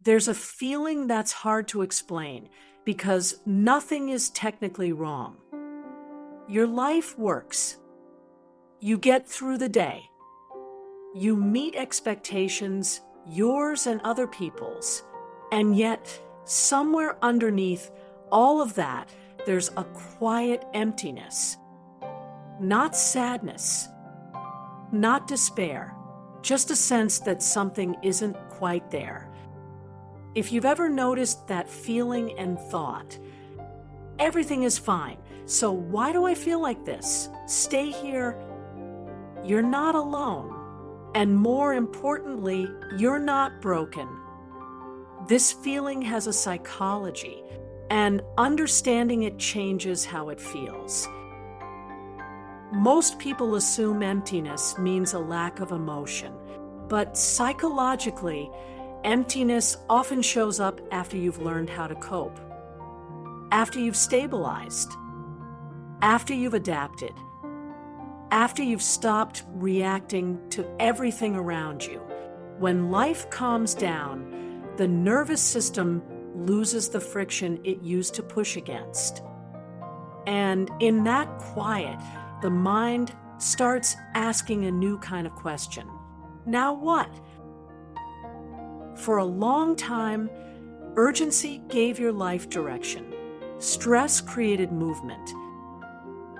There's a feeling that's hard to explain because nothing is technically wrong. Your life works. You get through the day. You meet expectations, yours and other people's. And yet, somewhere underneath all of that, there's a quiet emptiness. Not sadness, not despair, just a sense that something isn't quite there. If you've ever noticed that feeling and thought, everything is fine, so why do I feel like this? Stay here. You're not alone. And more importantly, you're not broken. This feeling has a psychology, and understanding it changes how it feels. Most people assume emptiness means a lack of emotion, but psychologically, emptiness often shows up after you've learned how to cope, after you've stabilized, after you've adapted, after you've stopped reacting to everything around you. When life calms down, the nervous system loses the friction it used to push against. And in that quiet, the mind starts asking a new kind of question. Now what? For a long time, urgency gave your life direction. Stress created movement.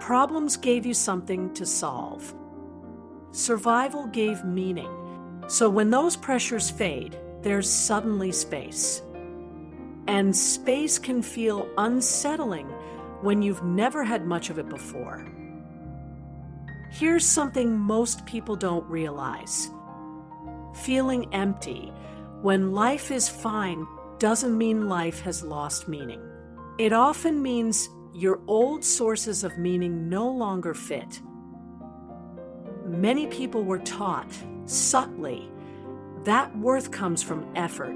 Problems gave you something to solve. Survival gave meaning. So when those pressures fade, there's suddenly space. And space can feel unsettling when you've never had much of it before. Here's something most people don't realize. Feeling empty when life is fine doesn't mean life has lost meaning. It often means your old sources of meaning no longer fit. Many people were taught, subtly, that worth comes from effort,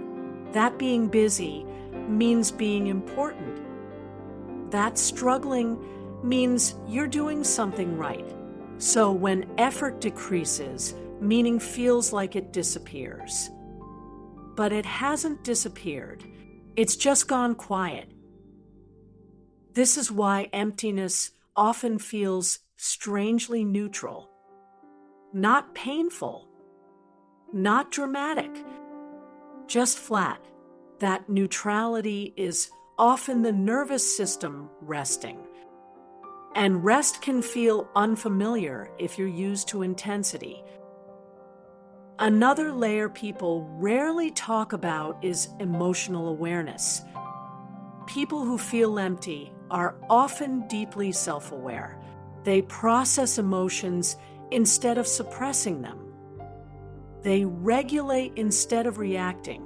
that being busy means being important, that struggling means you're doing something right. So when effort decreases, meaning feels like it disappears. But it hasn't disappeared. It's just gone quiet. This is why emptiness often feels strangely neutral. Not painful. Not dramatic. Just flat. That neutrality is often the nervous system resting. And rest can feel unfamiliar if you're used to intensity. Another layer people rarely talk about is emotional awareness. People who feel empty are often deeply self-aware. They process emotions instead of suppressing them. They regulate instead of reacting.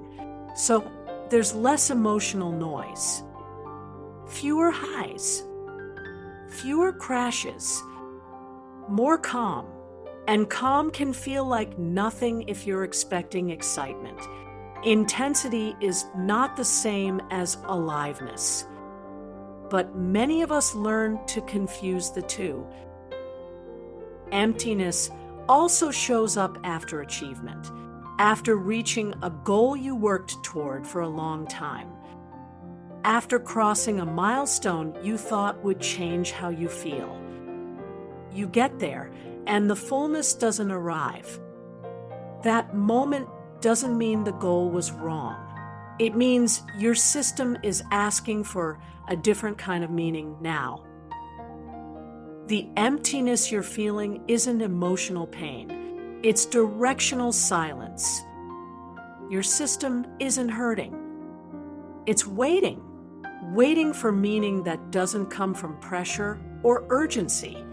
So there's less emotional noise. Fewer highs. Fewer crashes. More calm. And calm can feel like nothing if you're expecting excitement. Intensity is not the same as aliveness. But many of us learn to confuse the two. Emptiness also shows up after achievement, after reaching a goal you worked toward for a long time, after crossing a milestone you thought would change how you feel. You get there, and the fullness doesn't arrive. That moment doesn't mean the goal was wrong. It means your system is asking for a different kind of meaning now. The emptiness you're feeling isn't emotional pain. It's directional silence. Your system isn't hurting. It's waiting for meaning that doesn't come from pressure or urgency.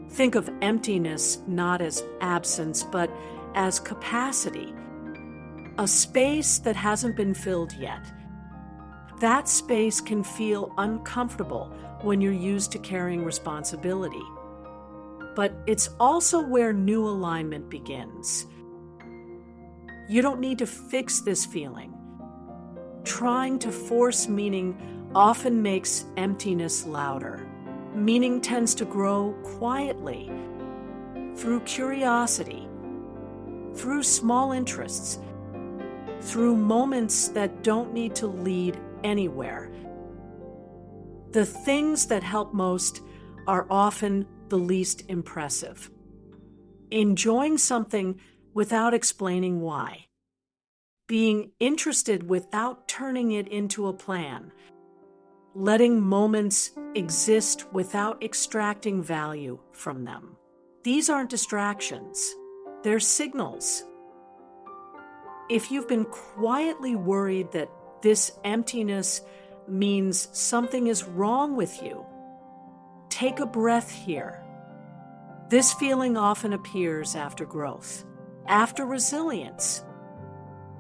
Think of emptiness not as absence, but as capacity, a space that hasn't been filled yet. That space can feel uncomfortable when you're used to carrying responsibility. But it's also where new alignment begins. You don't need to fix this feeling. Trying to force meaning often makes emptiness louder. Meaning tends to grow quietly, through curiosity, through small interests, through moments that don't need to lead anywhere. The things that help most are often the least impressive. Enjoying something without explaining why. Being interested without turning it into a plan. Letting moments exist without extracting value from them. These aren't distractions. They're signals. If you've been quietly worried that this emptiness means something is wrong with you, take a breath here. This feeling often appears after growth, after resilience,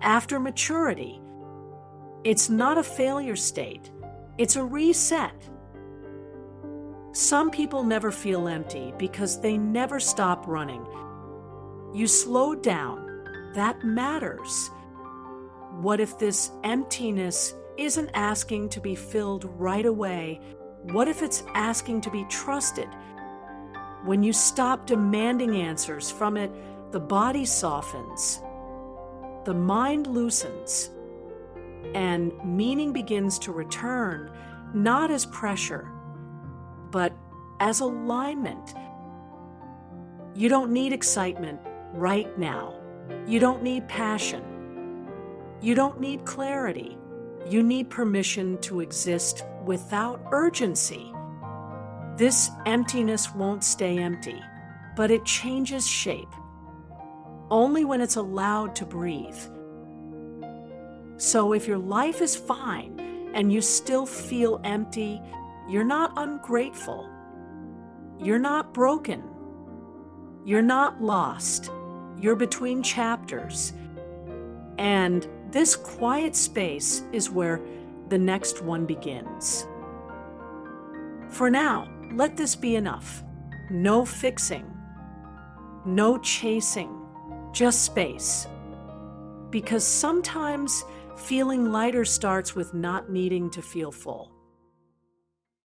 after maturity. It's not a failure state. It's a reset. Some people never feel empty because they never stop running. You slowed down. That matters. What if this emptiness isn't asking to be filled right away? What if it's asking to be trusted? When you stop demanding answers from it, the body softens, the mind loosens, and meaning begins to return, not as pressure, but as alignment. You don't need excitement right now. You don't need passion. You don't need clarity. You need permission to exist without urgency. This emptiness won't stay empty, but it changes shape, only when it's allowed to breathe. So if your life is fine and you still feel empty, you're not ungrateful. You're not broken. You're not lost. You're between chapters. And this quiet space is where the next one begins. For now, let this be enough. No fixing, no chasing, just space. Because sometimes feeling lighter starts with not needing to feel full.